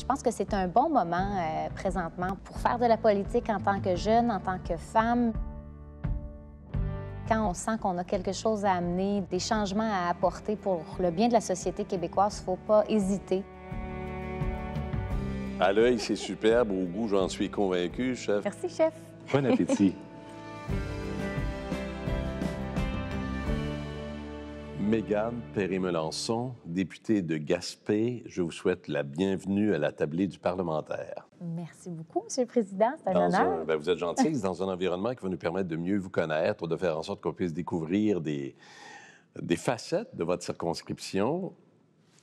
pense que c'est un bon moment présentement pour faire de la politique en tant que jeune, en tant que femme. Quand on sent qu'on a quelque chose à amener, des changements à apporter pour le bien de la société québécoise, il ne faut pas hésiter. À l'œil, c'est superbe. Au goût, j'en suis convaincu, chef. Merci, chef. Bon appétit. Mégane Perry-Melançon, députée de Gaspé, je vous souhaite la bienvenue à la tablée du parlementaire. Merci beaucoup, M. le Président. C'est un honneur. Vous êtes gentil, c'est dans un environnement qui va nous permettre de mieux vous connaître, de faire en sorte qu'on puisse découvrir des facettes de votre circonscription.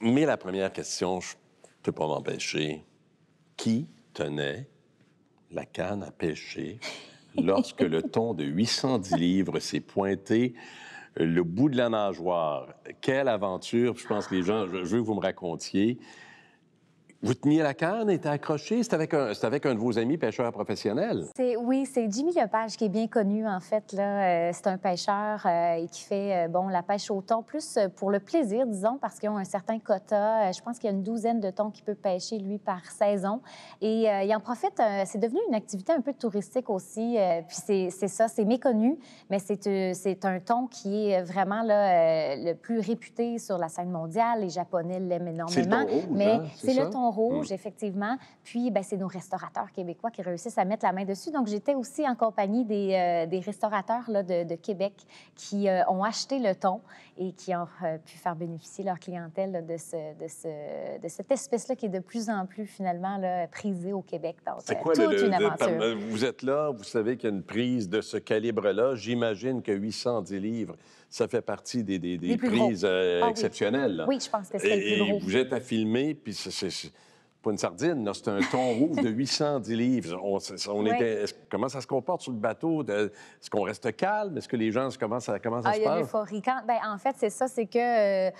Mais la première question, je ne peux pas m'empêcher. Qui tenait la canne à pêcher lorsque le thon de 810 livres s'est pointé le bout de la nageoire? Quelle aventure! Je pense que les gens, je veux que vous me racontiez. Vous teniez la canne, était accrochée, c'était avec un de vos amis pêcheurs professionnels? Oui, c'est Jimmy Lepage qui est bien connu, en fait. C'est un pêcheur et qui fait la pêche au thon, plus pour le plaisir, disons, parce qu'ils ont un certain quota. Je pense qu'il y a une douzaine de thons qu'il peut pêcher, lui, par saison. Et il en profite, c'est devenu une activité un peu touristique aussi. Puis c'est ça, c'est méconnu, mais c'est un thon qui est vraiment le plus réputé sur la scène mondiale. Les Japonais l'aiment énormément. C'est le thon rouge, mais hein? c'est le thon rouge, effectivement. Puis, c'est nos restaurateurs québécois qui réussissent à mettre la main dessus. Donc, j'étais aussi en compagnie des restaurateurs là, de Québec qui ont acheté le thon et qui ont pu faire bénéficier leur clientèle là, de cette espèce-là qui est de plus en plus, finalement, là, prisée au Québec. Donc, c'est quoi toute une aventure. Vous êtes là, vous savez qu'il y a une prise de ce calibre-là. J'imagine que 810 livres, ça fait partie des prises exceptionnelles. Oui. Oui, je pense que c'est le plus gros. Et vous êtes à filmer, puis c'est pas une sardine, c'est un thon rouge de 810 livres. Comment ça se comporte sur le bateau? Est-ce qu'on reste calme? Est-ce que les gens, comment ça se passe? Il y a l'euphorie. En fait, c'est ça, c'est que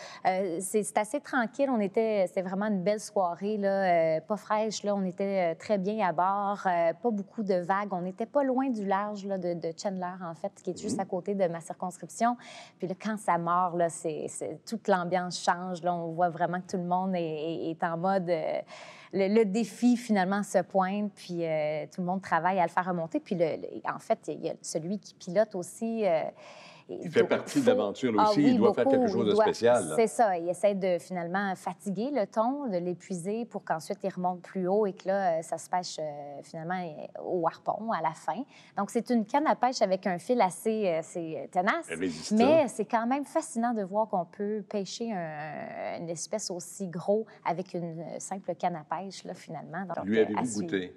c'est assez tranquille. C'était vraiment une belle soirée, là, pas fraîche. Là. On était très bien à bord, pas beaucoup de vagues. On n'était pas loin du large là, de Chandler, en fait, qui est juste à côté de ma circonscription. Puis là, quand ça mord, là, toute l'ambiance change. Là. On voit vraiment que tout le monde est en mode... Le défi, finalement, se pointe, puis tout le monde travaille à le faire remonter. Puis, en fait, il y a celui qui pilote aussi. Il fait partie de l'aventure aussi. Oui, il doit faire quelque chose de spécial. C'est ça. Il essaie de, finalement, fatiguer le thon, de l'épuiser pour qu'ensuite, il remonte plus haut et que là, ça se pêche, finalement, au harpon à la fin. Donc, c'est une canne à pêche avec un fil assez tenace. Résistant. Mais c'est quand même fascinant de voir qu'on peut pêcher une espèce aussi gros avec une simple canne à pêche, là, finalement. Donc, lui avez-vous goûté?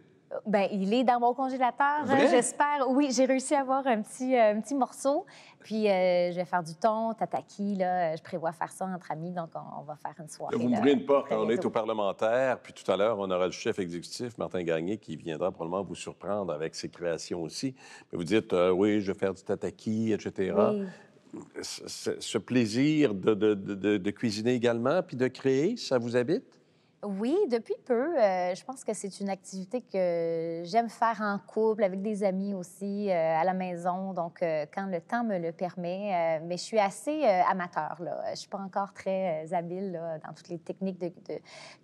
Il est dans mon congélateur, j'espère. Oui, j'ai réussi à avoir un petit morceau. Puis, je vais faire du thon, tataki. Là, je prévois faire ça entre amis, donc on va faire une soirée. Là, vous m'ouvrez une porte. On est au parlementaire, puis tout à l'heure, on aura le chef exécutif, Martin Gagné, qui viendra probablement vous surprendre avec ses créations aussi. Mais vous dites, oui, je vais faire du tataki, etc. Oui. Ce plaisir de cuisiner également, puis de créer, ça vous habite? Oui, depuis peu. Je pense que c'est une activité que j'aime faire en couple, avec des amis aussi, à la maison. Donc, quand le temps me le permet. Mais je suis assez amateur, là. Je suis pas encore très habile là, dans toutes les techniques de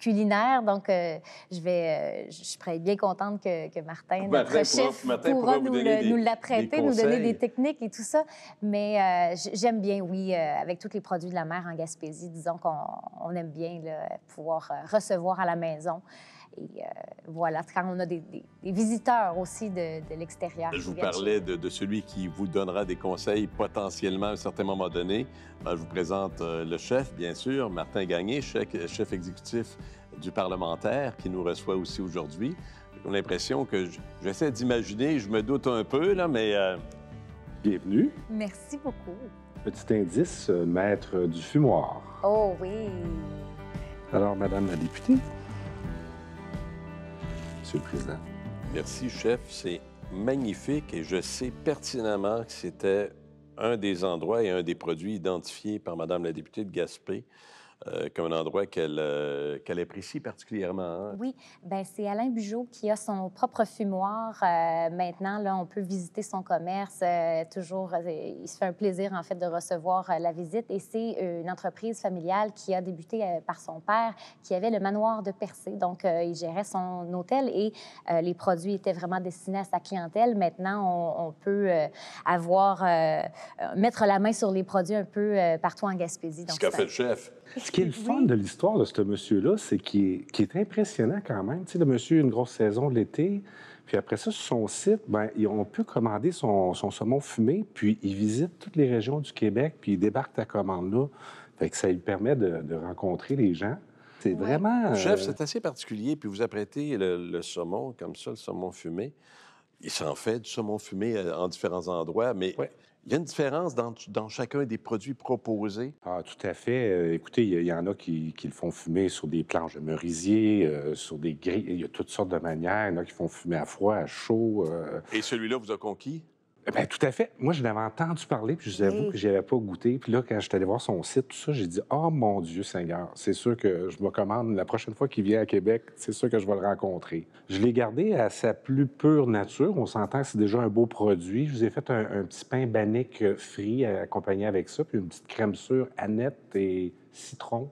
culinaires. Donc, je serais bien contente que Martin, notre chef, pourra nous l'apprêter, nous donner des techniques et tout ça. Mais j'aime bien, oui, avec tous les produits de la mer en Gaspésie, disons qu'on aime bien là, pouvoir recevoir à la maison. Et voilà, quand on a des visiteurs aussi de l'extérieur. Je vous parlais de celui qui vous donnera des conseils potentiellement à un certain moment donné. Je vous présente le chef, bien sûr, Martin Gagné, chef exécutif du parlementaire, qui nous reçoit aussi aujourd'hui. J'ai l'impression que j'essaie d'imaginer, je me doute un peu, là, mais... Bienvenue. Merci beaucoup. Petit indice, maître du fumoir. Oh oui. Alors, Madame la députée, Monsieur le Président. Merci, chef. C'est magnifique et je sais pertinemment que c'était un des endroits et un des produits identifiés par Madame la députée de Gaspé comme un endroit qu'elle apprécie particulièrement. Hein? Oui, ben c'est Alain Bugeaud qui a son propre fumoir. Maintenant, là, on peut visiter son commerce. Toujours, il se fait un plaisir, en fait, de recevoir la visite. Et c'est une entreprise familiale qui a débuté par son père, qui avait le manoir de Percé. Donc, il gérait son hôtel et les produits étaient vraiment destinés à sa clientèle. Maintenant, on peut mettre la main sur les produits un peu partout en Gaspésie. Donc, Ce qu'a fait le chef. Ce qui est le fun de l'histoire de ce monsieur-là, c'est qu'il est impressionnant quand même. Tu sais, le monsieur a une grosse saison de l'été, puis après ça, sur son site, ben, on peut commander son saumon fumé, puis il visite toutes les régions du Québec, puis il débarque ta commande-là. Fait que ça lui permet de rencontrer les gens. C'est vraiment... Chef, c'est assez particulier, puis vous apprêtez le saumon, comme ça, le saumon fumé. Il s'en fait du saumon fumé en différents endroits, mais il y a une différence dans chacun des produits proposés. Ah, tout à fait. Écoutez, il y en a qui le font fumer sur des planches de merisier, sur des grilles. Il y a toutes sortes de manières. Il y en a qui font fumer à froid, à chaud. Et celui-là vous a conquis? Bien, tout à fait. Moi, je l'avais entendu parler, puis je vous avoue que je n'y avais pas goûté. Puis là, quand je suis allé voir son site, tout ça, j'ai dit « Oh, mon Dieu Seigneur, c'est sûr que je me commande la prochaine fois qu'il vient à Québec, c'est sûr que je vais le rencontrer. » Je l'ai gardé à sa plus pure nature. On s'entend que c'est déjà un beau produit. Je vous ai fait un petit pain bannique frit accompagné avec ça, puis une petite crème sûre aneth et citron.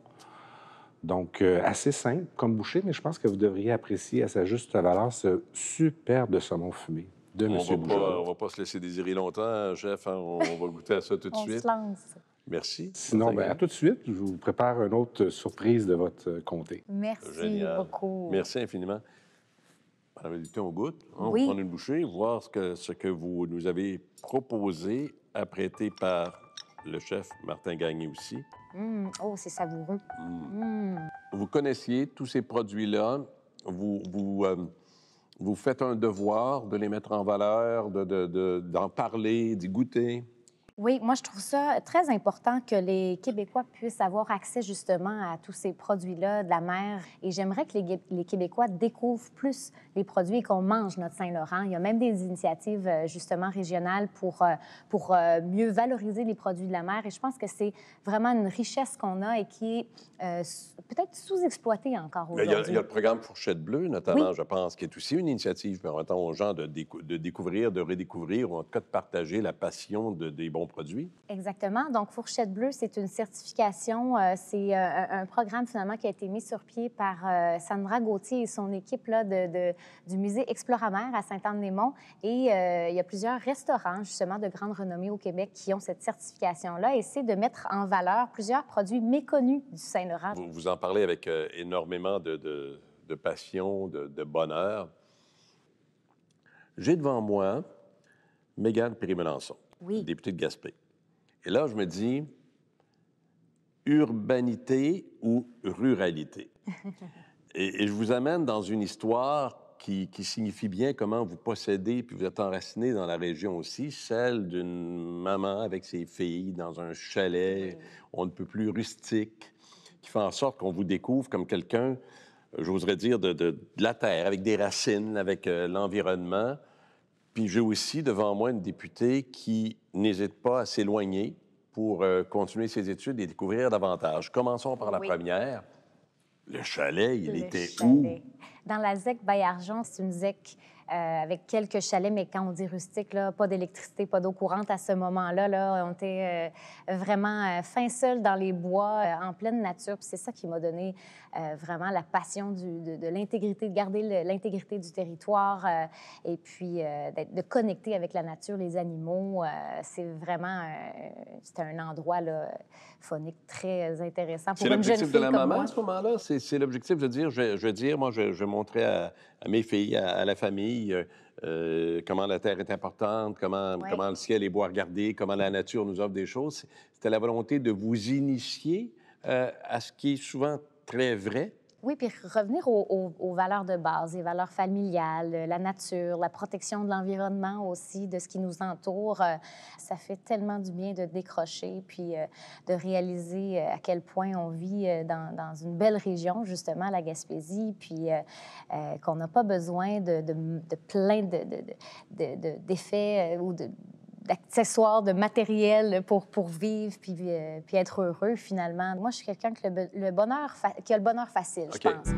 Donc, assez simple comme boucher, mais je pense que vous devriez apprécier à sa juste valeur ce superbe saumon fumé. De M. Bugeaud. On va pas se laisser désirer longtemps, chef. Hein? On va goûter à ça tout de on suite. se lance. Merci. Sinon, à tout de suite. Je vous prépare une autre surprise de votre comté. Merci Génial. beaucoup. Merci infiniment. Madame la députée, on goûte. On Oui. va prendre une bouchée, voir ce que vous nous avez proposé, apprêté par le chef Martin Gagné aussi. Oh, c'est savoureux. Vous connaissiez tous ces produits-là. Vous faites un devoir de les mettre en valeur, d'en parler, d'y goûter. Oui, moi, je trouve ça très important que les Québécois puissent avoir accès justement à tous ces produits-là de la mer. Et j'aimerais que les Québécois découvrent plus les produits et qu'on mange notre Saint-Laurent. Il y a même des initiatives justement régionales pour mieux valoriser les produits de la mer. Et je pense que c'est vraiment une richesse qu'on a et qui est peut-être sous-exploitée encore Il y aujourd'hui. a le programme Fourchette Bleue, notamment, Oui. je pense, qui est aussi une initiative permettant aux gens de découvrir, de redécouvrir, ou en tout cas de partager la passion des bons produits. Exactement. Donc, Fourchette Bleue, c'est une certification. C'est un programme, finalement, qui a été mis sur pied par Sandra Gauthier et son équipe là, du musée Exploramer à Sainte-Anne-des-Monts. Et il y a plusieurs restaurants, justement, de grande renommée au Québec qui ont cette certification-là. Et c'est de mettre en valeur plusieurs produits méconnus du Saint-Laurent. Vous en parlez avec énormément de passion, de bonheur. J'ai devant moi Mégane Perry-Melançon, Oui. députée de Gaspé. Et là, je me dis, urbanité ou ruralité? et je vous amène dans une histoire qui signifie bien comment vous possédez, puis vous êtes enraciné dans la région aussi, celle d'une maman avec ses filles dans un chalet, on ne peut plus rustique, qui fait en sorte qu'on vous découvre comme quelqu'un, j'oserais dire, de la terre, avec des racines, avec l'environnement. Puis j'ai aussi devant moi une députée qui n'hésite pas à s'éloigner pour continuer ses études et découvrir davantage. Commençons par la première. Le chalet, il était où? Dans la ZEC Baillargeon, c'est une ZEC avec quelques chalets, mais quand on dit rustique, là, pas d'électricité, pas d'eau courante à ce moment-là. Là, on était vraiment fin seul dans les bois, en pleine nature. Puis c'est ça qui m'a donné vraiment la passion de l'intégrité, de garder l'intégrité du territoire et puis de connecter avec la nature, les animaux. C'est vraiment c'est un endroit là, phonique très intéressant pour une jeune fille de la comme maman moi. à ce moment-là? C'est l'objectif de dire, je veux dire, moi, je montrais à mes filles, à la famille, comment la terre est importante, comment le ciel est beau à regarder, comment la nature nous offre des choses. C'était la volonté de vous initier à ce qui est souvent très vrai. Oui, puis revenir aux valeurs de base, les valeurs familiales, la nature, la protection de l'environnement aussi, de ce qui nous entoure. Ça fait tellement du bien de décrocher, puis de réaliser à quel point on vit dans une belle région, justement, la Gaspésie, puis qu'on n'a pas besoin de plein d'effets ou d'accessoires, de matériel pour vivre puis être heureux, finalement. Moi, je suis quelqu'un qui a le bonheur facile, je pense.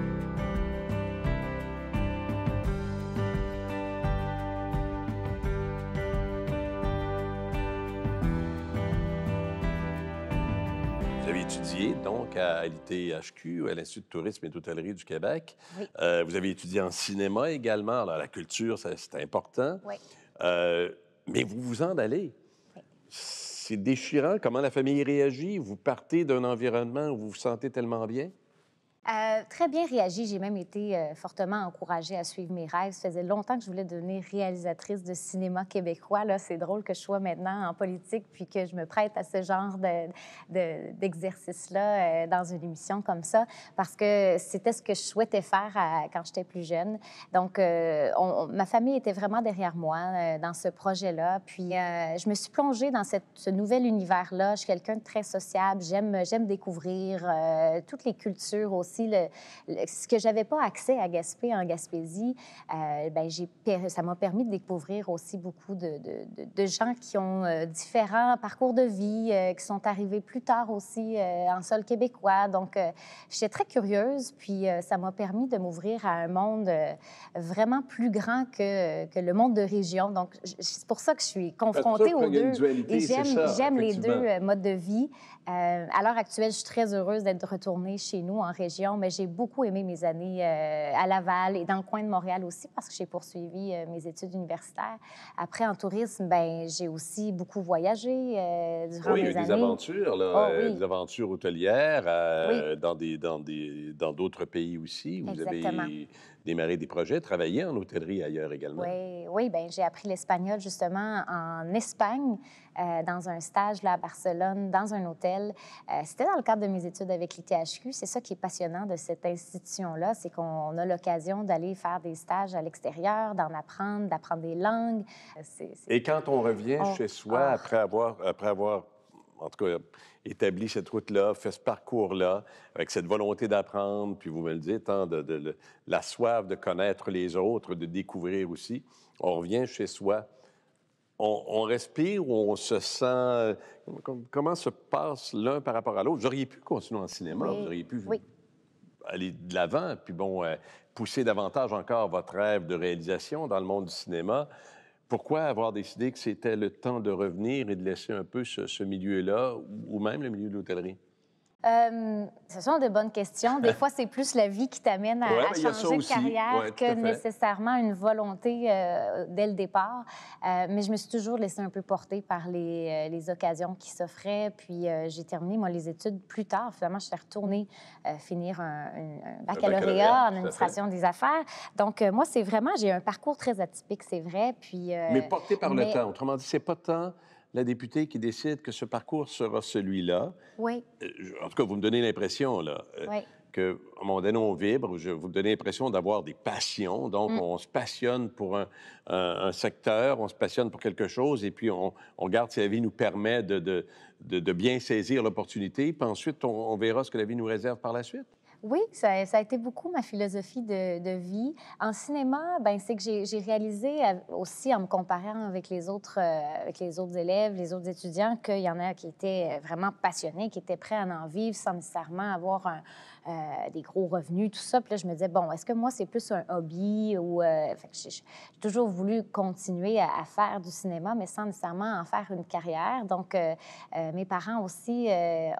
Vous avez étudié, donc, à l'ITHQ, à l'Institut de tourisme et d'hôtellerie du Québec. Oui. Vous avez étudié en cinéma également. Alors, la culture, c'est important. Oui. Mais vous vous en allez. Oui. C'est déchirant. Comment la famille réagit? Vous partez d'un environnement où vous vous sentez tellement bien? Très bien réagi. J'ai même été fortement encouragée à suivre mes rêves. Ça faisait longtemps que je voulais devenir réalisatrice de cinéma québécois. Là, c'est drôle que je sois maintenant en politique puis que je me prête à ce genre d'exercice-là dans une émission comme ça, parce que c'était ce que je souhaitais faire quand j'étais plus jeune. Donc, ma famille était vraiment derrière moi dans ce projet-là. Puis, je me suis plongée dans ce nouvel univers-là. Je suis quelqu'un de très sociable. J'aime découvrir toutes les cultures aussi. Ce que j'avais pas accès à Gaspé, en Gaspésie, ça m'a permis de découvrir aussi beaucoup de gens qui ont différents parcours de vie, qui sont arrivés plus tard aussi en sol québécois. Donc, j'étais très curieuse, puis ça m'a permis de m'ouvrir à un monde vraiment plus grand que le monde de région. Donc, c'est pour ça que je suis confrontée aux deux. Et j'aime les deux modes de vie. À l'heure actuelle, je suis très heureuse d'être retournée chez nous en région, mais j'ai beaucoup aimé mes années à Laval et dans le coin de Montréal aussi, parce que j'ai poursuivi mes études universitaires. Après, en tourisme, j'ai aussi beaucoup voyagé durant mes années. Oui, il y a eu des aventures, là, oui. des aventures hôtelières Oui. dans d'autres pays aussi. Vous Exactement. avez démarré des projets, travaillé en hôtellerie ailleurs également. Oui, j'ai appris l'espagnol justement en Espagne, dans un stage là, à Barcelone, dans un hôtel. C'était dans le cadre de mes études avec l'ITHQ. C'est ça qui est passionnant de cette institution-là, c'est qu'on a l'occasion d'aller faire des stages à l'extérieur, d'apprendre des langues. Et quand on revient chez soi, après avoir, en tout cas, établi cette route-là, fait ce parcours-là, avec cette volonté d'apprendre, puis vous me le dites, la soif de connaître les autres, de découvrir aussi, on revient chez soi. On respire ou on se sent... Comment se passe l'un par rapport à l'autre? Vous auriez pu continuer en cinéma, vous auriez pu aller de l'avant, puis pousser davantage encore votre rêve de réalisation dans le monde du cinéma. Pourquoi avoir décidé que c'était le temps de revenir et de laisser un peu ce milieu-là, ou même le milieu de l'hôtellerie? Ce sont de bonnes questions. Des fois, c'est plus la vie qui t'amène à changer de carrière que nécessairement une volonté dès le départ. Mais je me suis toujours laissée un peu porter par les occasions qui s'offraient. Puis j'ai terminé, moi, les études plus tard. Finalement, je suis retournée finir un baccalauréat en administration des affaires. Donc, moi, c'est vraiment, j'ai un parcours très atypique, c'est vrai. Puis, mais porté par le temps. Autrement dit, c'est pas tant la députée qui décide que ce parcours sera celui-là. Oui. En tout cas, vous me donnez l'impression, là, qu'à un moment donné, on vibre. Vous me donnez l'impression d'avoir des passions. Donc, on se passionne pour un secteur, on se passionne pour quelque chose, et puis on regarde si la vie nous permet de bien saisir l'opportunité. Puis ensuite, on verra ce que la vie nous réserve par la suite. Oui, ça a été beaucoup ma philosophie de vie. En cinéma, c'est que j'ai réalisé aussi, en me comparant avec les autres élèves, les autres étudiants, qu'il y en a qui étaient vraiment passionnés, qui étaient prêts à en vivre sans nécessairement avoir des gros revenus, tout ça. Puis là, je me disais, bon, est-ce que moi, c'est plus un hobby ou... j'ai toujours voulu continuer à faire du cinéma, mais sans nécessairement en faire une carrière. Donc, mes parents aussi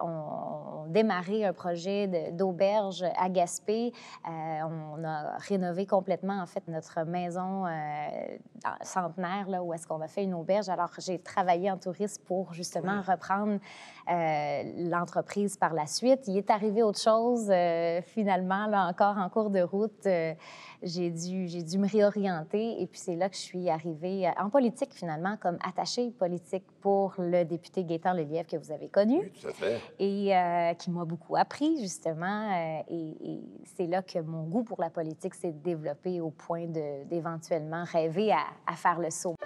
ont démarré un projet d'auberge à Gaspé. On a rénové complètement, en fait, notre maison centenaire, là, où est-ce qu'on a fait une auberge. Alors, j'ai travaillé en tourisme pour, justement, reprendre l'entreprise par la suite. Il est arrivé autre chose, finalement, là, encore en cours de route. J'ai dû me réorienter, et puis c'est là que je suis arrivée en politique, finalement, comme attachée politique pour le député Gaétan Lelièvre, que vous avez connu. Oui, tout à fait. Et qui m'a beaucoup appris, justement. Et c'est là que mon goût pour la politique s'est développé au point d'éventuellement rêver à faire le saut.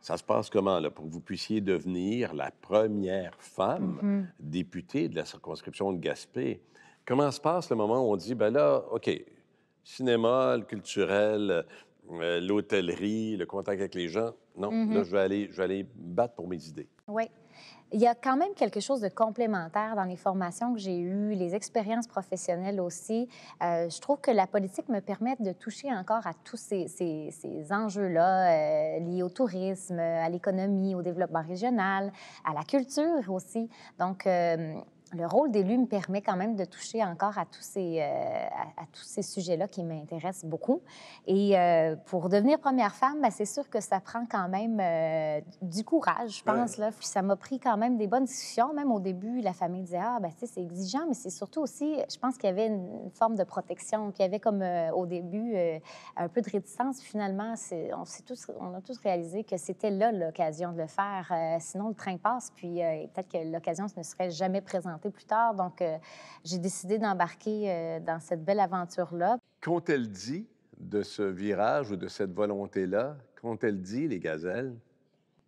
Ça se passe comment, là, pour que vous puissiez devenir la première femme députée de la circonscription de Gaspé? Comment se passe le moment où on dit, ben là, OK, cinéma, le culturel, l'hôtellerie, le contact avec les gens, non, là, je vais aller me battre pour mes idées. Oui. Il y a quand même quelque chose de complémentaire dans les formations que j'ai eues, les expériences professionnelles aussi. Je trouve que la politique me permet de toucher encore à tous ces enjeux-là liés au tourisme, à l'économie, au développement régional, à la culture aussi. Donc, le rôle d'élu me permet quand même de toucher encore à tous ces sujets-là qui m'intéressent beaucoup. Et pour devenir première femme, bien, c'est sûr que ça prend quand même du courage, je pense. Là. Puis ça m'a pris quand même des bonnes discussions. Même au début, la famille disait « Ah, bien, tu sais, c'est exigeant », mais c'est surtout aussi, je pense qu'il y avait une forme de protection, qu'il y avait comme au début un peu de réticence. Finalement, on a tous réalisé que c'était là l'occasion de le faire. Sinon, le train passe, puis peut-être que l'occasion ne serait jamais présentée plus tard. Donc, j'ai décidé d'embarquer dans cette belle aventure-là. Qu'ont-elles dit de ce virage ou de cette volonté-là? Qu'ont-elles dit, les gazelles?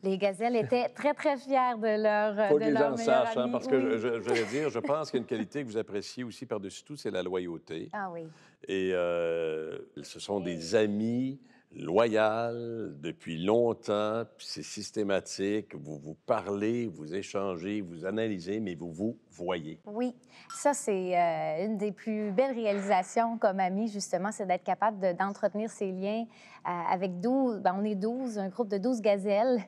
Les gazelles étaient très, très fières de leur Faut de qu'ils leur en meilleur sachent, ami. parce que je vais dire, je pense qu'il y a une qualité que vous appréciez aussi par-dessus tout, c'est la loyauté. Ah oui. Et ce sont des amis loyaux depuis longtemps, puis c'est systématique. Vous vous parlez, vous échangez, vous analysez, mais vous vous voyez. Oui, ça, c'est une des plus belles réalisations comme amie, justement, c'est d'être capable d'entretenir ces liens avec 12, ben, on est 12, un groupe de 12 gazelles,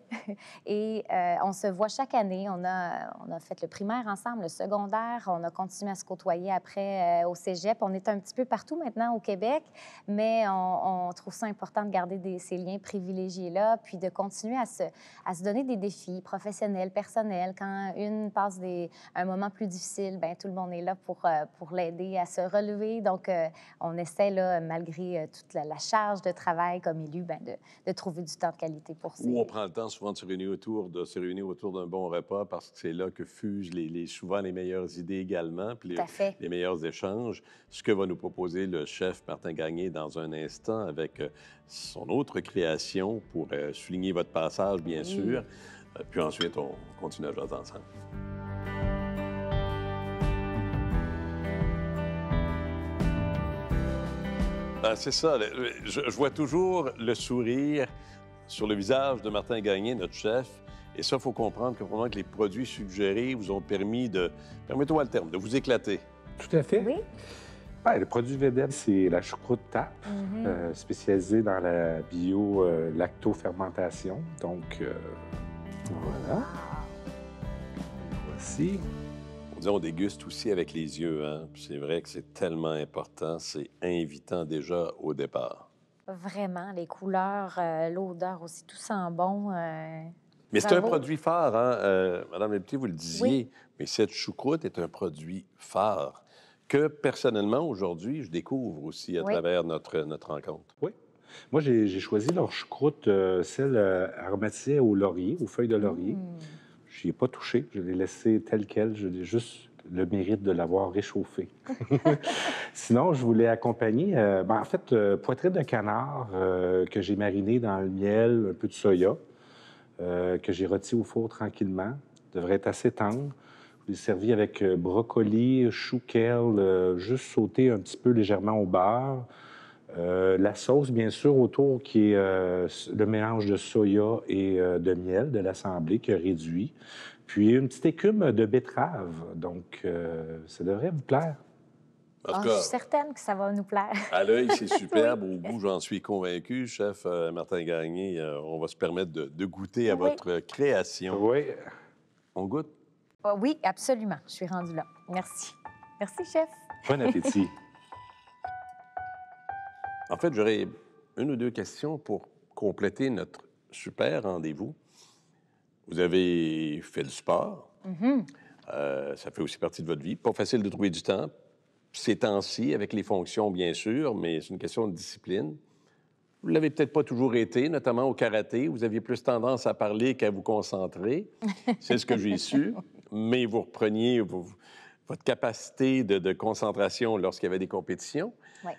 et on se voit chaque année. On a fait le primaire ensemble, le secondaire, on a continué à se côtoyer après au cégep. On est un petit peu partout maintenant au Québec, mais on trouve ça important de garder ces liens privilégiés-là, puis de continuer à se donner des défis professionnels, personnels. Quand une passe un moment plus difficile, bien, tout le monde est là pour l'aider à se relever. Donc, on essaie, là, malgré toute la charge de travail comme élu, bien, de trouver du temps de qualité pour ça. Où on prend le temps souvent de se réunir autour d'un bon repas parce que c'est là que fusent souvent les meilleures idées également, puis les meilleurs échanges. Ce que va nous proposer le chef Martin Gagné dans un instant avec son autre création pour souligner votre passage, bien sûr. Puis ensuite, on continue à jaser ensemble. C'est ça. Je vois toujours le sourire sur le visage de Martin Gagné, notre chef. Et ça, il faut comprendre que les produits suggérés vous ont permis permettez-moi le terme, de vous éclater. Tout à fait. Oui. Bien, le produit vedette, c'est la choucroute TAP, spécialisée dans la bio-lactofermentation. Donc, voilà. Voici. On déguste aussi avec les yeux. Hein? C'est vrai que c'est tellement important. C'est invitant déjà au départ. Vraiment, les couleurs, l'odeur aussi, tout sent bon. Mais c'est un produit phare, hein? Madame Léputier, vous le disiez, mais cette choucroute est un produit phare que, personnellement, aujourd'hui, je découvre aussi à travers notre rencontre. Oui. Moi, j'ai choisi leur choucroute, celle aromatisée au laurier, aux feuilles de laurier. Je n'y ai pas touché. Je l'ai laissé telle quelle. J'ai juste le mérite de l'avoir réchauffée. Sinon, je voulais accompagner, en fait, poitrine de canard que j'ai mariné dans le miel, un peu de soya, que j'ai rôti au four tranquillement. Devrait être assez tendre. Je l'ai servi avec brocoli, chou kale, juste sauté un petit peu légèrement au beurre. La sauce, bien sûr, autour, qui est le mélange de soya et de miel de l'assemblée qui a réduit. Puis une petite écume de betterave. Donc, ça devrait vous plaire. En tout cas, je suis certaine que ça va nous plaire. À l'œil, c'est superbe. Au goût, j'en suis convaincu. Chef Martin Gagné, on va se permettre de goûter à votre création. Oui. On goûte? Oui, absolument. Je suis rendue là. Merci. Merci, chef. Bon appétit. En fait, j'aurais une ou deux questions pour compléter notre super rendez-vous. Vous avez fait du sport. Ça fait aussi partie de votre vie. Pas facile de trouver du temps. Ces temps-ci, avec les fonctions, bien sûr, mais c'est une question de discipline. Vous ne l'avez peut-être pas toujours été, notamment au karaté. Vous aviez plus tendance à parler qu'à vous concentrer. C'est ce que j'ai su. Mais vous repreniez votre capacité de concentration lorsqu'il y avait des compétitions. Oui.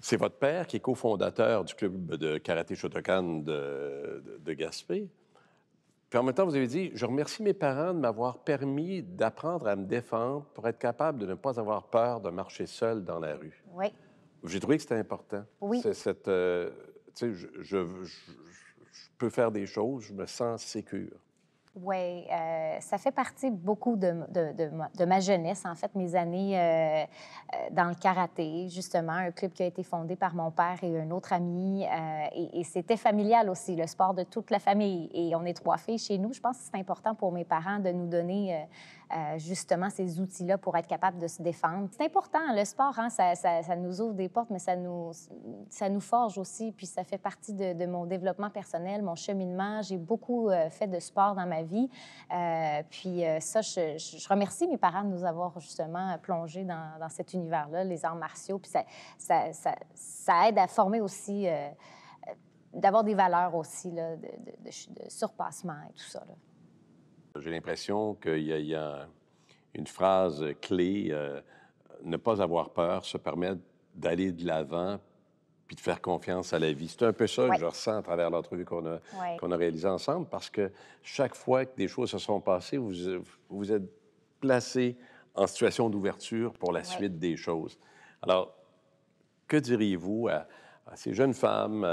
C'est votre père qui est cofondateur du club de karaté Shotokan de Gaspé. Puis en même temps, vous avez dit, je remercie mes parents de m'avoir permis d'apprendre à me défendre pour être capable de ne pas avoir peur de marcher seul dans la rue. Oui. J'ai trouvé que c'était important. Oui. C'est cette, tu sais, je peux faire des choses, je me sens sécure. Oui, ça fait partie beaucoup de ma jeunesse, en fait, mes années dans le karaté, justement, un club qui a été fondé par mon père et un autre ami. Et c'était familial aussi, le sport de toute la famille. Et on est 3 filles chez nous. Je pense que c'est important pour mes parents de nous donner justement ces outils-là pour être capable de se défendre. C'est important, le sport, hein, ça nous ouvre des portes, mais ça nous forge aussi. Puis ça fait partie de mon développement personnel, mon cheminement. J'ai beaucoup fait de sport dans ma vie. Puis ça, je remercie mes parents de nous avoir justement plongé dans cet univers-là, les arts martiaux. Puis ça aide à former aussi, d'avoir des valeurs aussi, là, de surpassement et tout ça, là. J'ai l'impression qu'il y a une phrase clé, ne pas avoir peur, se permettre d'aller de l'avant puis de faire confiance à la vie. C'est un peu ça que je ressens à travers l'entrevue qu'on a réalisée ensemble, parce que chaque fois que des choses se sont passées, vous êtes placé en situation d'ouverture pour la suite des choses. Alors, que diriez-vous à ces jeunes femmes,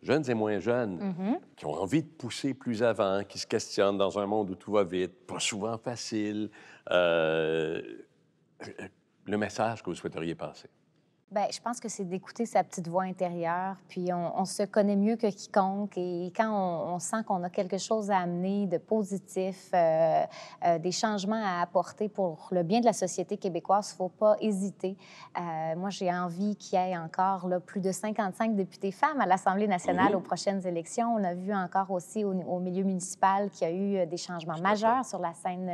jeunes et moins jeunes, qui ont envie de pousser plus avant, qui se questionnent dans un monde où tout va vite, pas souvent facile, le message que vous souhaiteriez passer? Bien, je pense que c'est d'écouter sa petite voix intérieure, puis on se connaît mieux que quiconque, et quand on sent qu'on a quelque chose à amener de positif, des changements à apporter pour le bien de la société québécoise, il ne faut pas hésiter. Moi, j'ai envie qu'il y ait encore là, plus de 55 députés femmes à l'Assemblée nationale aux prochaines élections. On a vu encore aussi au milieu municipal qu'il y a eu des changements majeurs sur la scène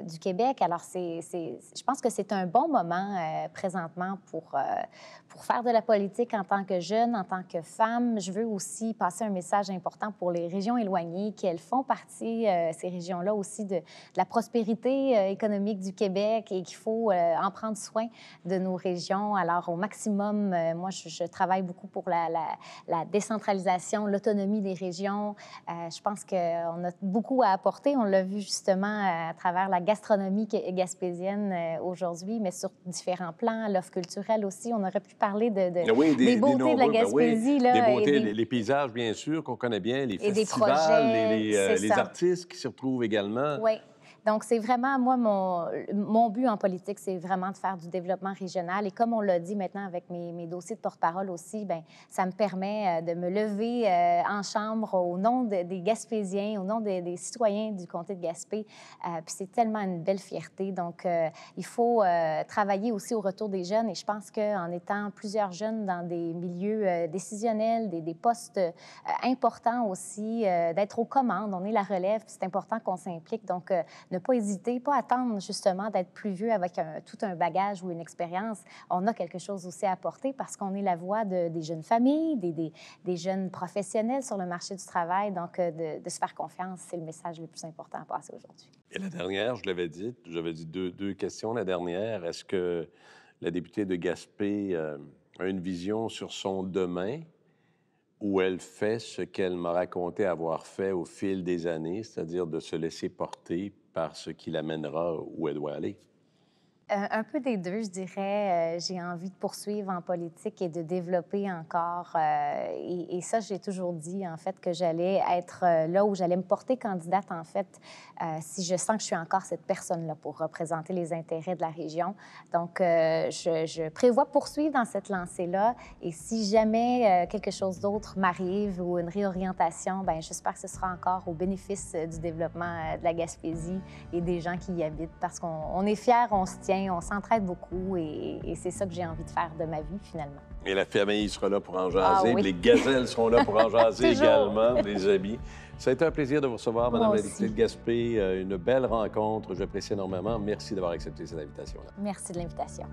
du Québec. Alors, je pense que c'est un bon moment présentement pour faire de la politique en tant que jeune, en tant que femme. Je veux aussi passer un message important pour les régions éloignées, qu'elles font partie, ces régions-là aussi, de la prospérité économique du Québec, et qu'il faut en prendre soin de nos régions. Alors, au maximum, moi, je travaille beaucoup pour la décentralisation, l'autonomie des régions. Je pense qu'on a beaucoup à apporter. On l'a vu justement à travers la gastronomie gaspésienne aujourd'hui, mais sur différents plans, l'offre culturelle aussi. On aurait pu parler des beautés de la Gaspésie. Des beautés, les paysages, bien sûr, qu'on connaît bien, les festivals, les artistes qui s'y retrouvent également. Oui. Donc, c'est vraiment, moi, mon but en politique, c'est vraiment de faire du développement régional. Et comme on l'a dit maintenant avec mes dossiers de porte-parole aussi, bien, ça me permet de me lever en chambre au nom des Gaspésiens, au nom des citoyens du comté de Gaspé. Puis c'est tellement une belle fierté. Donc, il faut travailler aussi au retour des jeunes. Et je pense qu'en étant plusieurs jeunes dans des milieux décisionnels, des postes importants aussi, d'être aux commandes, on est la relève, puis c'est important qu'on s'implique. Donc, ne pas hésiter, pas attendre justement d'être plus vieux avec tout un bagage ou une expérience. On a quelque chose aussi à apporter parce qu'on est la voix des jeunes familles, des jeunes professionnels sur le marché du travail. Donc, de se faire confiance, c'est le message le plus important à passer aujourd'hui. Et la dernière, j'avais dit deux questions. La dernière, est-ce que la députée de Gaspé a une vision sur son demain, où elle fait ce qu'elle m'a raconté avoir fait au fil des années, c'est-à-dire de se laisser porter par ce qui l'amènera où elle doit aller? Un peu des deux, je dirais. J'ai envie de poursuivre en politique et de développer encore. Et ça, j'ai toujours dit, en fait, que j'allais être là où j'allais me porter candidate, en fait, si je sens que je suis encore cette personne-là pour représenter les intérêts de la région. Donc, je prévois poursuivre dans cette lancée-là. Et si jamais quelque chose d'autre m'arrive ou une réorientation, bien, j'espère que ce sera encore au bénéfice du développement de la Gaspésie et des gens qui y habitent, parce qu'on est fiers, on se tient, on s'entraide beaucoup, et c'est ça que j'ai envie de faire de ma vie, finalement. Et la famille sera là pour en jaser, oui. Les gazelles seront là pour en jaser également, les amis. Ça a été un plaisir de vous recevoir, Mme la députée de Gaspé. Une belle rencontre, j'apprécie énormément. Merci d'avoir accepté cette invitation-là. Merci de l'invitation.